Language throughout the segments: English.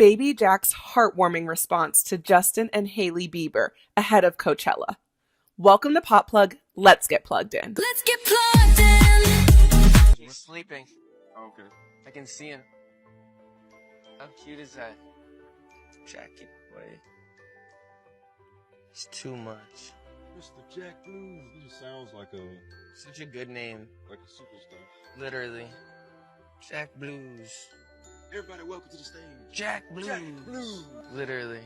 Baby Jack's heartwarming response to Justin and Hailey Bieber ahead of Coachella. Welcome to PopPlug. Let's get plugged in. Let's get plugged in. He's sleeping. Oh, okay. I can see him. How cute is that? Jackie boy. It's too much. Mr. Jack Blues. He just sounds like a Such a good name. superstar. Literally. Jack Blues. Everybody, welcome to the stage. Jack Blues. Jack Blues. Literally.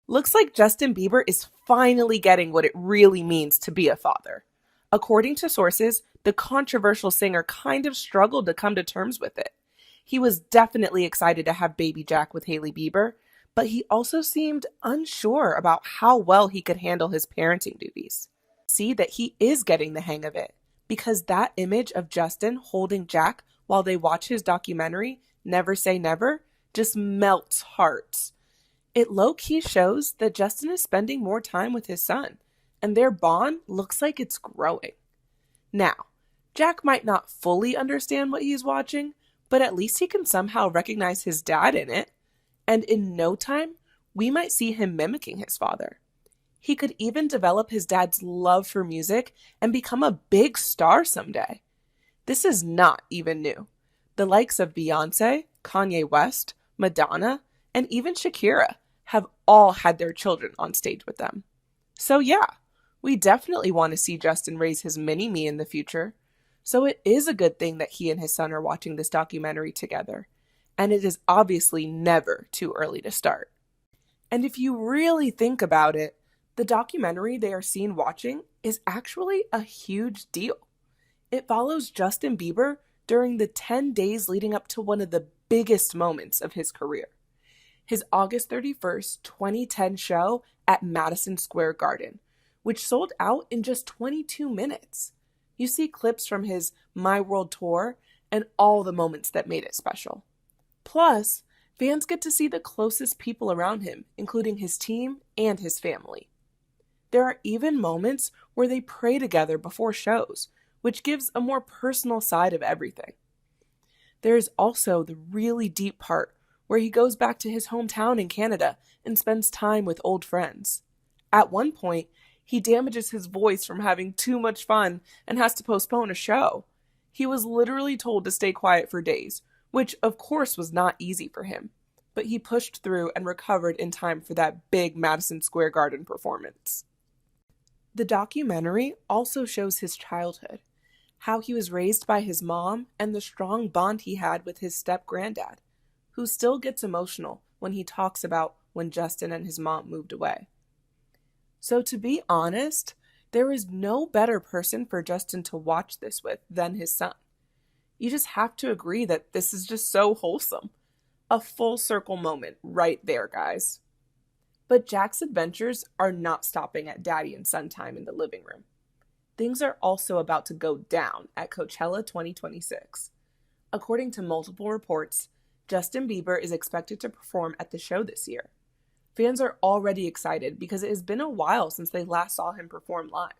Looks like Justin Bieber is finally getting what it really means to be a father. According to sources, the controversial singer kind of struggled to come to terms with it. He was definitely excited to have baby Jack with Hailey Bieber, but he also seemed unsure about how well he could handle his parenting duties. See that he is getting the hang of it, because that image of Justin holding Jack while they watch his documentary, Never Say Never, just melts hearts. It low-key shows that Justin is spending more time with his son, and their bond looks like it's growing. Now, Jack might not fully understand what he's watching, but at least he can somehow recognize his dad in it, and in no time, we might see him mimicking his father. He could even develop his dad's love for music and become a big star someday. This is not even new. The likes of Beyonce, Kanye West, Madonna, and even Shakira have all had their children on stage with them. So yeah, we definitely want to see Justin raise his mini-me in the future. So it is a good thing that he and his son are watching this documentary together. And it is obviously never too early to start. And if you really think about it, the documentary they are seen watching is actually a huge deal. It follows Justin Bieber during the 10 days leading up to one of the biggest moments of his career. His August 31st, 2010 show at Madison Square Garden, which sold out in just 22 minutes. You see clips from his My World Tour and all the moments that made it special. Plus, fans get to see the closest people around him, including his team and his family. There are even moments where they pray together before shows, which gives a more personal side of everything. There is also the really deep part where he goes back to his hometown in Canada and spends time with old friends. At one point, he damages his voice from having too much fun and has to postpone a show. He was literally told to stay quiet for days, which of course was not easy for him, but he pushed through and recovered in time for that big Madison Square Garden performance. The documentary also shows his childhood, how he was raised by his mom and the strong bond he had with his step-granddad, who still gets emotional when he talks about when Justin and his mom moved away. So to be honest, there is no better person for Justin to watch this with than his son. You just have to agree that this is just so wholesome. A full circle moment right there, guys. But Jack's adventures are not stopping at daddy and son time in the living room. Things are also about to go down at Coachella 2026. According to multiple reports, Justin Bieber is expected to perform at the show this year. Fans are already excited because it has been a while since they last saw him perform live.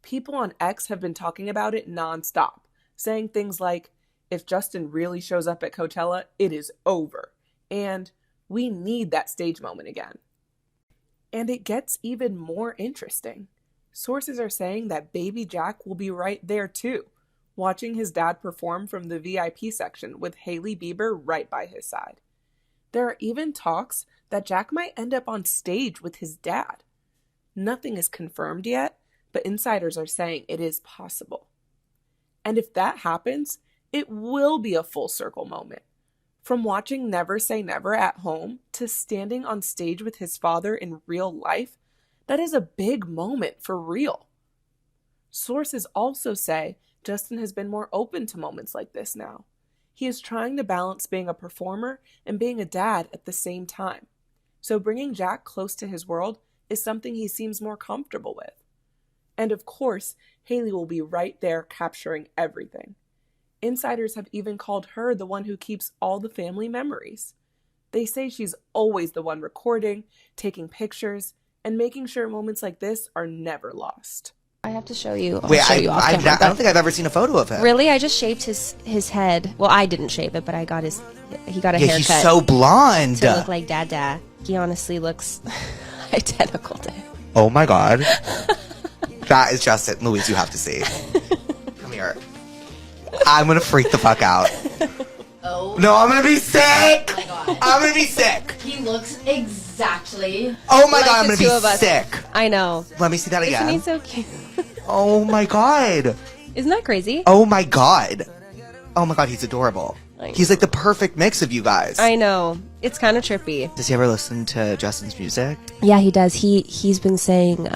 People on X have been talking about it nonstop, saying things like, if Justin really shows up at Coachella, it is over, and we need that stage moment again. And it gets even more interesting. Sources are saying that baby Jack will be right there too, watching his dad perform from the VIP section with Hailey Bieber right by his side. There are even talks that Jack might end up on stage with his dad. Nothing is confirmed yet, but insiders are saying it is possible. And if that happens, it will be a full circle moment. From watching Never Say Never at home to standing on stage with his father in real life, that is a big moment for real. Sources also say Justin has been more open to moments like this now. He is trying to balance being a performer and being a dad at the same time. So bringing Jack close to his world is something he seems more comfortable with. And of course, Hailey will be right there capturing everything. Insiders have even called her the one who keeps all the family memories. They say she's always the one recording, taking pictures, and making sure moments like this are never lost. I have to show you. Wait, I'll show you off I camera, don't think I've ever seen a photo of him. Really, I just shaved his head. Well, I didn't shave it, but he got a Yeah, haircut. he's so blonde. to look like Dada. He honestly looks identical to him. Oh my god. That is Justin. Louise, you have to see. Come here. I'm gonna freak the fuck out. Oh. No, I'm gonna be sick! my God. I'm gonna be sick! He looks exactly. Oh my Like god, I'm the gonna two of be us. sick! I know. Let me see that Isn't he again. so cute? Oh my god. Isn't that crazy? Oh my god. Oh my god, he's adorable. I know. He's like the perfect mix of you guys. I know. It's kind of trippy. Does he ever listen to Justin's music? Yeah, he does. He's been saying,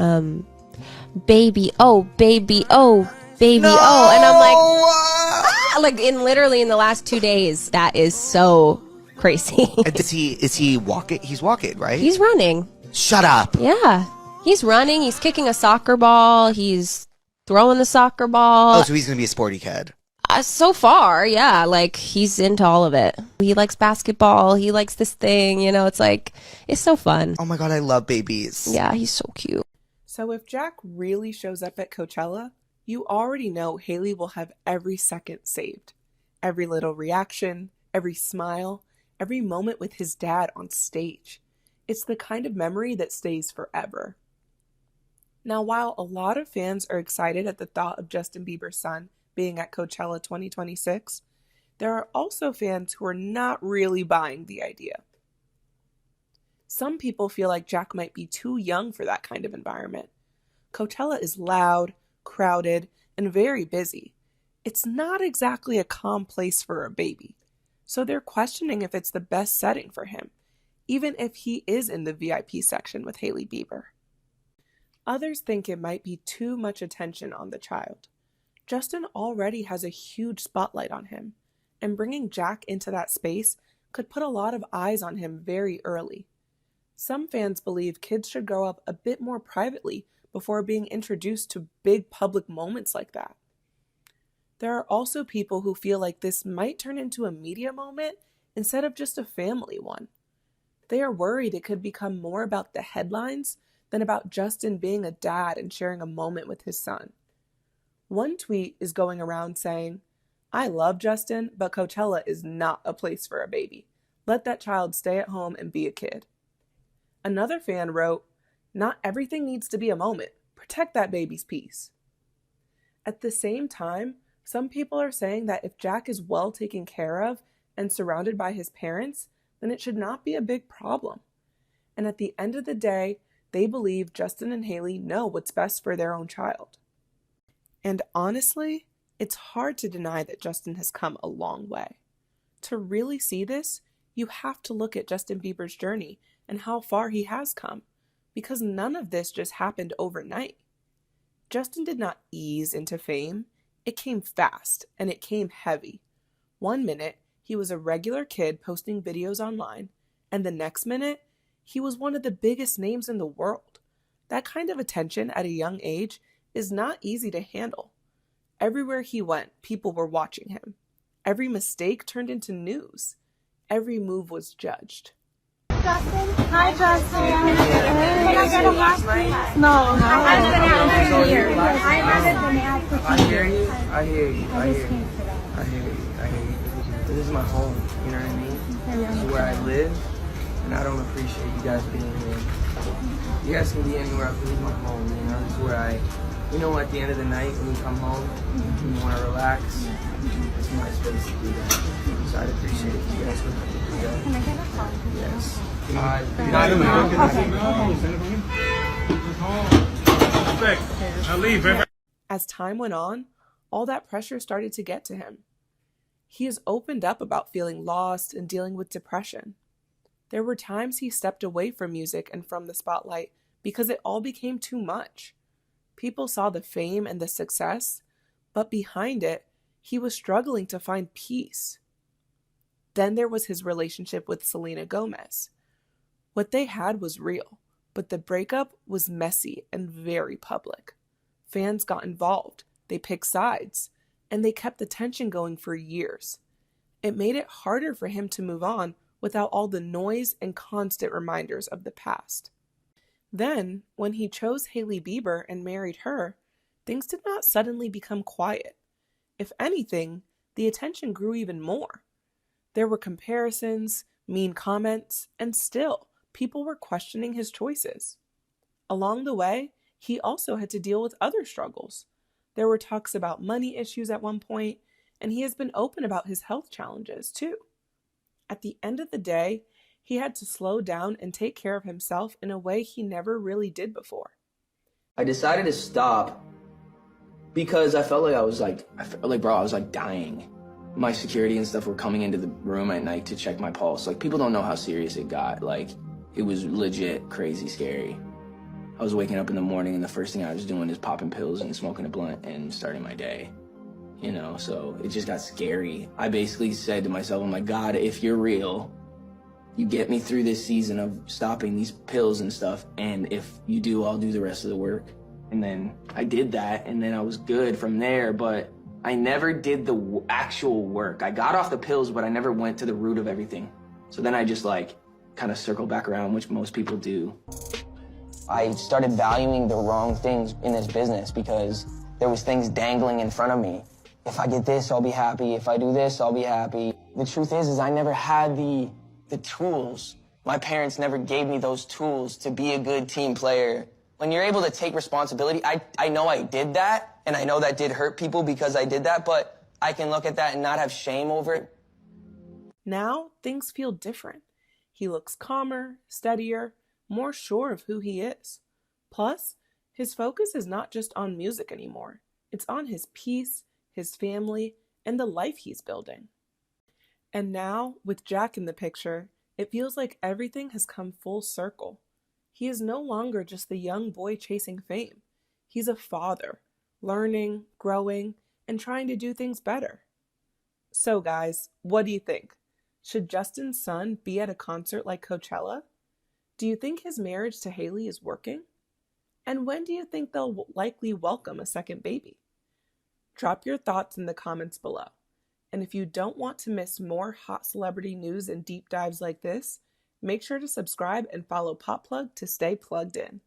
baby, oh, baby, oh, baby, oh. And I'm like, literally in the last 2 days, that is so crazy. Is he walking? He's walking, right? He's running. Shut up. Yeah. He's running. He's kicking a soccer ball. He's throwing the soccer ball. Oh, so he's gonna be a sporty kid. So far, yeah. Like, he's into all of it. He likes basketball. He likes this thing. You know, it's like, it's so fun. Oh my god, I love babies. Yeah, he's so cute. So if Jack really shows up at Coachella, you already know Hailey will have every second saved. Every little reaction, every smile, every moment with his dad on stage. It's the kind of memory that stays forever. Now, while a lot of fans are excited at the thought of Justin Bieber's son being at Coachella 2026, there are also fans who are not really buying the idea. Some people feel like Jack might be too young for that kind of environment. Coachella is loud, crowded, and very busy. It's not exactly a calm place for a baby, so they're questioning if it's the best setting for him, even if he is in the VIP section with Hailey Bieber. Others think it might be too much attention on the child. Justin already has a huge spotlight on him, and bringing Jack into that space could put a lot of eyes on him very early. Some fans believe kids should grow up a bit more privately before being introduced to big public moments like that. There are also people who feel like this might turn into a media moment instead of just a family one. They are worried it could become more about the headlines than about Justin being a dad and sharing a moment with his son. One tweet is going around saying, "I love Justin, but Coachella is not a place for a baby. Let that child stay at home and be a kid." Another fan wrote, "Not everything needs to be a moment. Protect that baby's peace." At the same time, some people are saying that if Jack is well taken care of and surrounded by his parents, then it should not be a big problem. And at the end of the day, they believe Justin and Hailey know what's best for their own child. And honestly, it's hard to deny that Justin has come a long way. To really see this, you have to look at Justin Bieber's journey and how far he has come, because none of this just happened overnight. Justin did not ease into fame. It came fast, and it came heavy. One minute, he was a regular kid posting videos online, and the next minute, he was one of the biggest names in the world. That kind of attention at a young age is not easy to handle. Everywhere he went, people were watching him. Every mistake turned into news. Every move was judged. Hi, Justin. Can I get a last name? No. I haven't been out for years. I haven't been out for 2 I hear years. you. I hear you. I hear you. I hear you. I hear you. This is my home. You know what I mean? This is where I live, and I don't appreciate you guys being here. You guys can be anywhere else. This is my home. You know, this is where you know, at the end of the night when you come home, and you want to relax. It's my space to do that. So I'd appreciate it if you guys would do that. Can I get a call? Yes. As time went on, all that pressure started to get to him. He has opened up about feeling lost and dealing with depression. There were times he stepped away from music and from the spotlight because it all became too much. People saw the fame and the success, but behind it, he was struggling to find peace. Then there was his relationship with Selena Gomez. What they had was real, but the breakup was messy and very public. Fans got involved, they picked sides, and they kept the tension going for years. It made it harder for him to move on without all the noise and constant reminders of the past. Then, when he chose Hailey Bieber and married her, things did not suddenly become quiet. If anything, the attention grew even more. There were comparisons, mean comments, and still, people were questioning his choices. Along the way, he also had to deal with other struggles. There were talks about money issues at one point, and he has been open about his health challenges too. At the end of the day, he had to slow down and take care of himself in a way he never really did before. I decided to stop because I felt like I was dying. My security and stuff were coming into the room at night to check my pulse. Like, people don't know how serious it got. Like, it was legit crazy scary. I was waking up in the morning and the first thing I was doing is popping pills and smoking a blunt and starting my day. You know, so it just got scary. I basically said to myself, oh my God, if you're real, you get me through this season of stopping these pills and stuff, and if you do, I'll do the rest of the work. And then I did that, and then I was good from there, but I never did the actual work. I got off the pills, but I never went to the root of everything. So then I just kind of circled back around, which most people do. I started valuing the wrong things in this business because there was things dangling in front of me. If I get this, I'll be happy. If I do this, I'll be happy. The truth is I never had the tools. My parents never gave me those tools to be a good team player. When you're able to take responsibility, I know I did that, and I know that did hurt people because I did that, but I can look at that and not have shame over it. Now, things feel different. He looks calmer, steadier, more sure of who he is. Plus, his focus is not just on music anymore. It's on his peace, his family, and the life he's building. And now, with Jack in the picture, it feels like everything has come full circle. He is no longer just the young boy chasing fame. He's a father, learning, growing, and trying to do things better. So guys, what do you think? Should Justin's son be at a concert like Coachella? Do you think his marriage to Hailey is working? And when do you think they'll likely welcome a second baby? Drop your thoughts in the comments below. And if you don't want to miss more hot celebrity news and deep dives like this, make sure to subscribe and follow PopPlug to stay plugged in.